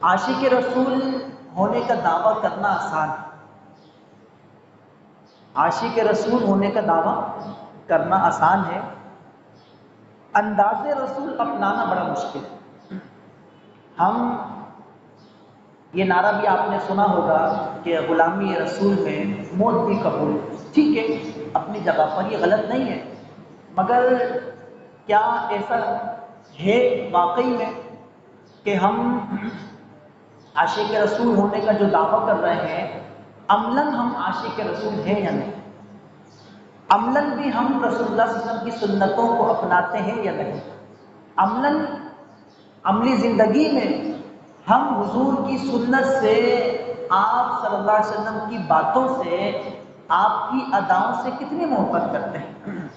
عاشق رسول ہونے کا دعویٰ کرنا آسان ہے، عاشق رسول ہونے کا دعویٰ کرنا آسان ہے، انداز رسول اپنانا بڑا مشکل ہے۔ ہم یہ نعرہ بھی آپ نے سنا ہوگا کہ غلامی رسول میں موت بھی قبول، ٹھیک ہے اپنی جگہ پر یہ غلط نہیں ہے، مگر کیا ایسا ہے واقعی میں کہ ہم عاشق رسول ہونے کا جو دعویٰ کر رہے ہیں عملاً ہم عاشق رسول ہیں یا نہیں؟ عملاً بھی ہم رسول اللہ صلی اللہ علیہ وسلم کی سنتوں کو اپناتے ہیں یا نہیں؟ عملاً عملی زندگی میں ہم حضور کی سنت سے، آپ صلی اللہ علیہ وسلم کی باتوں سے، آپ کی اداؤں سے کتنی محبت کرتے ہیں؟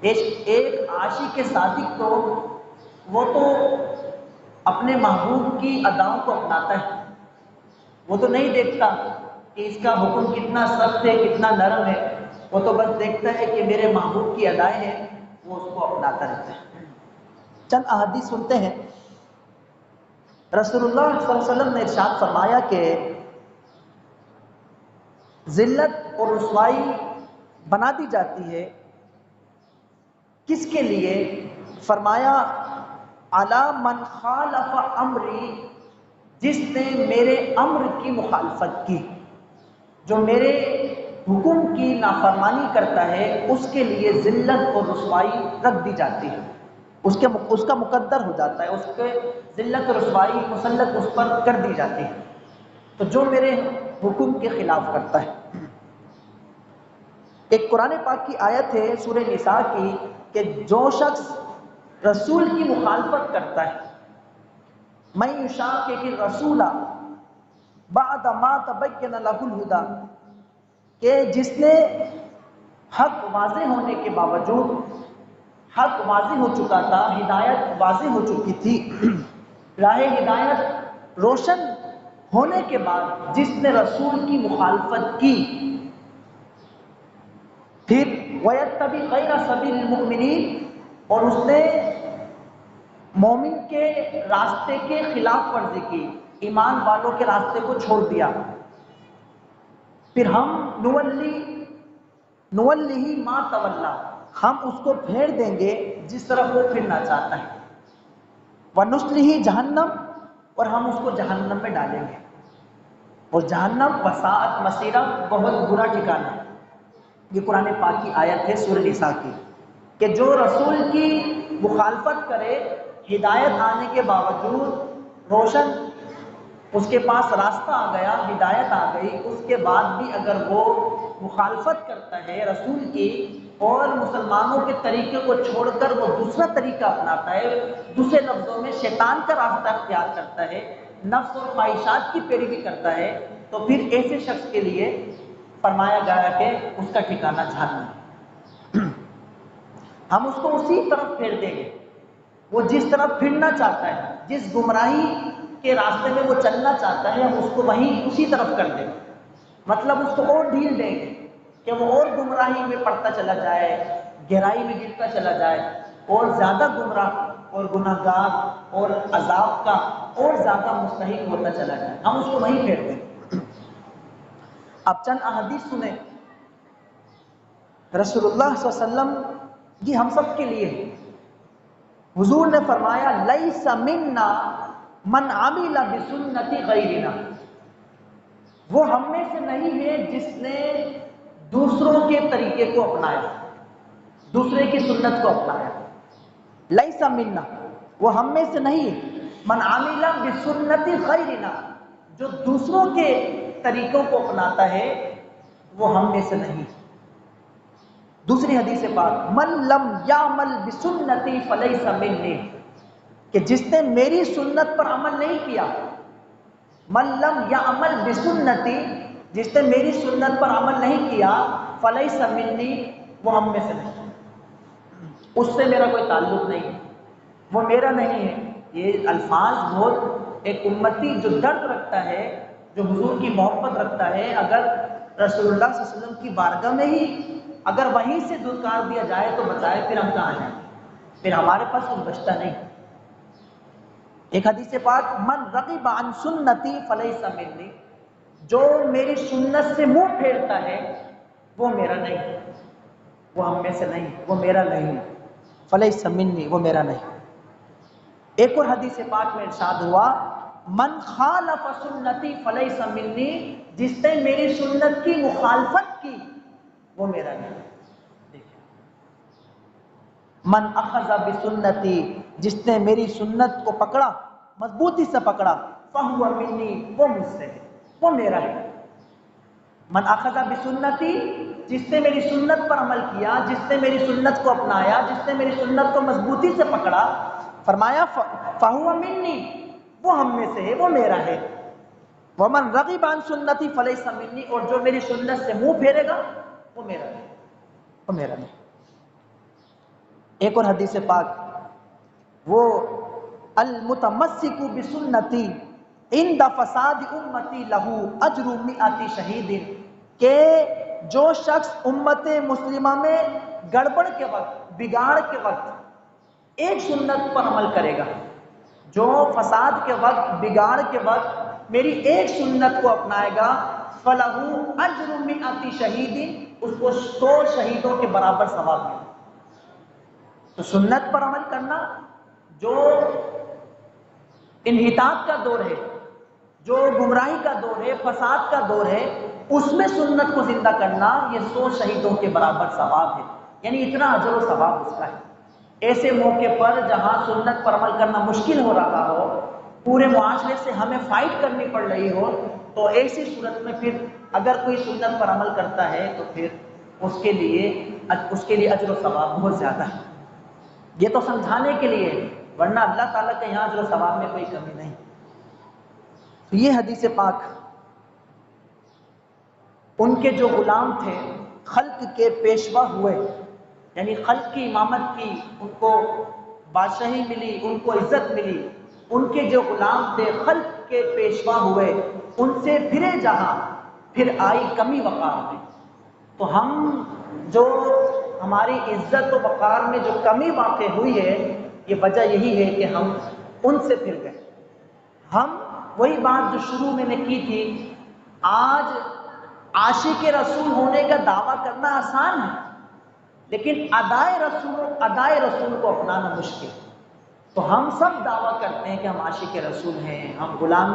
ایک عاشق صادق تو وہ تو اپنے محبوب کی اداؤں کو اپناتا ہے، وہ تو نہیں دیکھتا کہ اس کا حکم کتنا سخت ہے کتنا نرم ہے، وہ تو بس دیکھتا ہے کہ میرے محبوب کی ادائیں ہیں، وہ اس کو اپناتا رہتا ہے۔ چند احادیث سنتے ہیں۔ رسول اللہ صلی اللہ علیہ وسلم نے ارشاد فرمایا کہ ذلت اور رسوائی بنا دی جاتی ہے کس کے لیے؟ فرمایا علی من خالف امری، جس نے میرے امر کی مخالفت کی، جو میرے حکم کی نافرمانی کرتا ہے اس کے لیے ذلت اور رسوائی رکھ دی جاتی ہے، اس کا مقدر ہو جاتا ہے، اس کے ذلت اور رسوائی مسلط اس پر کر دی جاتی ہے، تو جو میرے حکم کے خلاف کرتا ہے۔ ایک قرآن پاک کی آیت ہے سورہ نساء کی کہ جو شخص رسول کی مخالفت کرتا ہے، من یشاقق الرسول بعد ما تبین له الہدی، کہ جس نے حق واضح ہونے کے باوجود، حق واضح ہو چکا تھا، ہدایت واضح ہو چکی تھی، راہ ہدایت روشن ہونے کے بعد جس نے رسول کی مخالفت کی، پھر وَيَتَّبِعْ غَيْرَ سَبِيلِ الْمُؤْمِنِينَ، اور اس نے مومن کے راستے کے خلاف ورزی کی، ایمان والوں کے راستے کو چھوڑ دیا، پھر ہم نولی ما تولا، ہم اس کو پھیر دیں گے جس طرف وہ پھرنا چاہتا ہے، وَنُصْلِهِ جہنم، اور ہم اس کو جہنم میں ڈالیں گے، اور جہنم وساعت مصیرہ، بہت برا ٹھکانہ ہے۔ یہ قرآن پاک کی آیت ہے سورہ نساء کی کہ جو رسول کی مخالفت کرے، ہدایت آنے کے باوجود، روشن اس کے پاس راستہ آ گیا، ہدایت آ گئی، اس کے بعد بھی اگر وہ مخالفت کرتا ہے رسول کی اور مسلمانوں کے طریقے کو چھوڑ کر وہ دوسرا طریقہ اپناتا ہے، دوسرے لفظوں میں شیطان کا راستہ اختیار کرتا ہے، نفس اور خواہشات کی پیروی کرتا ہے، تو پھر ایسے شخص کے لیے فرمایا گیا کہ اس کا ٹھکانہ جہنم۔ ہم اس کو اسی طرف پھیر دیں گے، وہ جس طرف پھرنا چاہتا ہے، جس گمراہی کے راستے میں وہ چلنا چاہتا ہے، ہم اس کو وہیں اسی طرف کر دیں گے، مطلب اس کو اور ڈھیل دیں گے کہ وہ اور گمراہی میں پڑتا چلا جائے، گہرائی میں گرتا چلا جائے، اور زیادہ گمراہ اور گناہ گار اور عذاب کا اور زیادہ مستحق ہوتا چلا جائے، ہم اس کو وہیں پھیر دیں گے۔ اب چند احادیث سنیں۔ رسول اللہ صلی اللہ علیہ وسلم یہ ہم سب کے لیے ہے۔ حضور نے فرمایا لیس منا من عمل بسنتی غیرنا، وہ ہم میں سے نہیں ہے جس نے دوسروں کے طریقے کو اپنایا، دوسرے کی سنت کو اپنایا، لیس منا، وہ ہم میں سے نہیں ہے، من عمل بسنتی غیرنا، جو دوسروں کے طریقوں کو اپناتا ہے وہ ہم میں سے نہیں۔ دوسری حدیث پاک من لم یعمل بسنتی فلیس منی، کہ جس نے میری سنت پر عمل نہیں کیا، من لم یعمل بسنتی، جس نے میری سنت پر عمل نہیں کیا، فلیس منی، وہ ہم میں سے نہیں، اس سے میرا کوئی تعلق نہیں ہے، وہ میرا نہیں ہے۔ یہ الفاظ بہت، ایک امتی جو درد رکھتا ہے، جو حضور کی محبت رکھتا ہے، اگر رسول اللہ صلی اللہ علیہ وسلم کی بارگاہ میں ہی اگر وہیں سے دھتکار دیا جائے تو بتائے پھر ہم کہاں جائیں، پھر ہمارے پاس کچھ بچتا نہیں۔ ایک حدیث پاک من رغب عن سنتی فلیس منی، جو میری سنت سے منہ پھیرتا ہے وہ میرا نہیں، وہ ہم میں سے نہیں، وہ میرا نہیں، فلیس منی، وہ میرا نہیں۔ ایک اور حدیث پاک میں ارشاد ہوا من خالف سنتی فلیس منی، جس نے میری سنت کی مخالفت کی وہ میرا نہیں۔ دیکھیں، من اخذ بسنتی، جس نے میری سنت کو پکڑا، مضبوطی سے پکڑا، فہو منی، وہ مجھ سے ہے، وہ میرا ہے۔ من اخذ بسنتی، جس نے میری سنت پر عمل کیا، جس نے میری سنت کو اپنایا، جس نے میری سنت کو مضبوطی سے پکڑا، فرمایا فہو منی، وہ ہم میں سے ہے، وہ میرا ہے۔ ومن رغب عن سنتی فلیس منی، اور جو میری سنت سے منہ پھیرے گا وہ میرا نہیں، وہ میرا نہیں۔ ایک اور حدیث پاک، وہ المتمسک بسنتی عند فساد امتی لہو اجر مئات شہید، کہ جو شخص امت مسلمہ میں گڑبڑ کے وقت، بگاڑ کے وقت ایک سنت پر عمل کرے گا، جو فساد کے وقت، بگاڑ کے وقت میری ایک سنت کو اپنائے گا، فلہو اجر مئات شہید، اس کو 100 شہیدوں کے برابر ثواب ملے۔ تو سنت پر عمل کرنا، جو انحطاط کا دور ہے، جو گمراہی کا دور ہے، فساد کا دور ہے، اس میں سنت کو زندہ کرنا، یہ 100 شہیدوں کے برابر ثواب ہے، یعنی اتنا اجر و ثواب اس کا ہے۔ ایسے موقع پر جہاں سنت پر عمل کرنا مشکل ہو رہا ہو، پورے معاشرے سے ہمیں فائٹ کرنی پڑ رہی ہو، تو ایسی صورت میں پھر اگر کوئی سنت پر عمل کرتا ہے تو پھر اس کے لیے اجر و ثواب بہت زیادہ ہے۔ یہ تو سمجھانے کے لیے، ورنہ اللہ تعالیٰ کے یہاں اجر و ثواب میں کوئی کمی نہیں۔ تو یہ حدیث پاک ان کے جو غلام تھے، خلق کے پیشوا ہوئے، یعنی خلق کی امامت کی، ان کو بادشاہی ملی، ان کو عزت ملی، ان کے جو غلام تھے خلق کے پیشوا ہوئے، ان سے پھرے جہاں پھر آئی کمی وقار میں۔ تو ہم جو ہماری عزت و وقار میں جو کمی واقع ہوئی ہے، یہ وجہ یہی ہے کہ ہم ان سے پھر گئے۔ ہم وہی بات جو شروع میں نے کی تھی، آج عاشق رسول ہونے کا دعویٰ کرنا آسان ہے، لیکن ادائے رسول کو اپنانا مشکل۔ تو ہم سب دعویٰ کرتے ہیں کہ ہم عاشق رسول ہیں، ہم غلام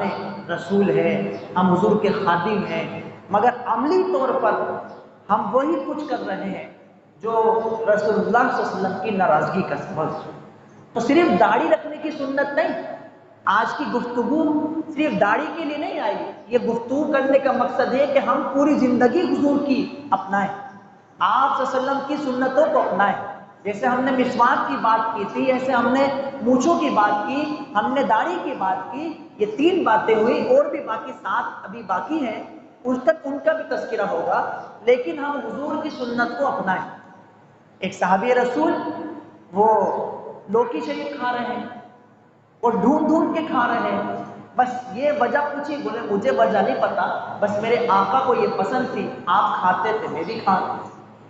رسول ہیں، ہم حضور کے خادم ہیں، مگر عملی طور پر ہم وہی کچھ کر رہے ہیں جو رسول اللہ صلی اللہ علیہ وسلم کی ناراضگی کا سبب۔ تو صرف داڑھی رکھنے کی سنت نہیں، آج کی گفتگو صرف داڑھی کے لیے نہیں آئی، یہ گفتگو کرنے کا مقصد ہے کہ ہم پوری زندگی حضور کی اپنائیں، آپ صلی اللہ علیہ وسلم کی سنتوں کو اپنائیں۔ جیسے ہم نے مسواک کی بات کی تھی، ایسے ہم نے مونچھوں کی بات کی، ہم نے داڑھی کی بات کی، یہ 3 باتیں ہوئی، اور بھی باقی 7 ابھی باقی ہیں، اس تک ان کا بھی تذکرہ ہوگا، لیکن ہم حضور کی سنت کو اپنائیں۔ ایک صحابی رسول، وہ لوکی شریف کھا رہے ہیں اور ڈھونڈ ڈھونڈ کے کھا رہے ہیں، بس یہ وجہ پوچھی، بولے مجھے وجہ نہیں پتا، بس میرے آقا کو یہ پسند تھی، آپ کھاتے تھے میں بھی کھاتا۔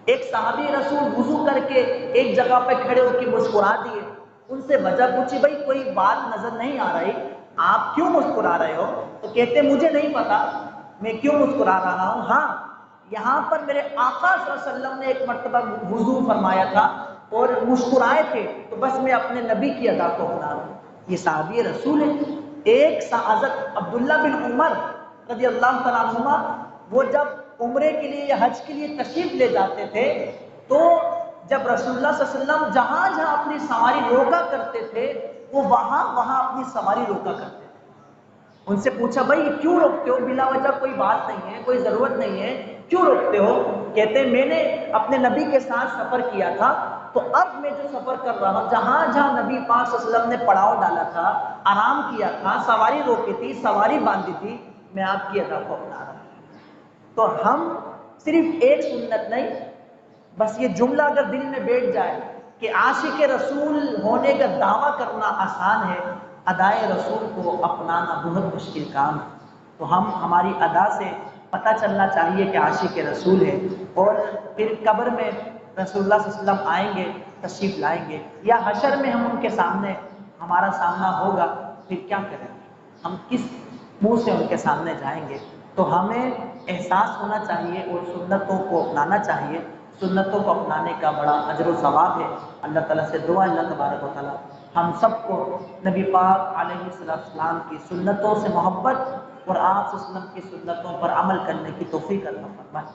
ایک صحابی رسول وضو کر کے ایک جگہ پہ کھڑے ہو کے مسکرا دیے، ان سے وجہ پوچھی، بھائی کوئی بات نظر نہیں آ رہی، آپ کیوں مسکرا رہے ہو؟ تو کہتے مجھے نہیں پتا میں کیوں مسکرا رہا ہوں، ہاں یہاں پر میرے آقا صلی اللہ علیہ وسلم نے ایک مرتبہ وضو فرمایا تھا اور مسکرائے تھے، تو بس میں اپنے نبی کی ادا کو اپنا رہا ہوں۔ یہ صحابی رسول ہے۔ ایک حضرت عبداللہ بن عمر رضی اللہ تعالیٰ عنہما، وہ جب عمرے کے لیے یا حج کے لیے تشریف لے جاتے تھے، تو جب رسول اللہ صلی اللہ علیہ وسلم جہاں جہاں اپنی سواری روکا کرتے تھے، وہ وہاں وہاں اپنی سواری روکا کرتے تھے۔ ان سے پوچھا، بھائی کیوں روکتے ہو؟ بلا وجہ کوئی بات نہیں ہے، کوئی ضرورت نہیں ہے، کیوں روکتے ہو؟ کہتے میں نے اپنے نبی کے ساتھ سفر کیا تھا، تو اب میں جو سفر کر رہا ہوں، جہاں جہاں نبی پاک صلی اللہ علیہ وسلم نے پڑاؤ ڈالا تھا، آرام کیا تھا، سواری روکی تھی، سواری باندھی تھی، میں آپ کی ادا کو اپنا رہا ہوں۔ تو ہم صرف ایک سنت نہیں، بس یہ جملہ اگر دل میں بیٹھ جائے کہ عاشق رسول ہونے کا دعویٰ کرنا آسان ہے، ادائے رسول کو اپنانا بہت مشکل کام ہے۔ تو ہماری ادا سے پتہ چلنا چاہیے کہ عاشق رسول ہے، اور پھر قبر میں رسول اللہ صلی اللہ علیہ وسلم آئیں گے، تشریف لائیں گے، یا حشر میں ہم ان کے سامنے، ہمارا سامنا ہوگا، پھر کیا کریں گے؟ ہم کس منہ سے ان کے سامنے جائیں گے؟ تو ہمیں احساس ہونا چاہیے اور سنتوں کو اپنانا چاہیے. سنتوں کو اپنانے کا بڑا اجر و ثواب ہے. اللہ تعالیٰ سے دعا اللہ تبارک و تعالیٰ ہم سب کو نبی پاک علیہ السلام کی سنتوں سے محبت اور آپ وسلم کی سنتوں پر عمل کرنے کی توفیق عطا فرمائے.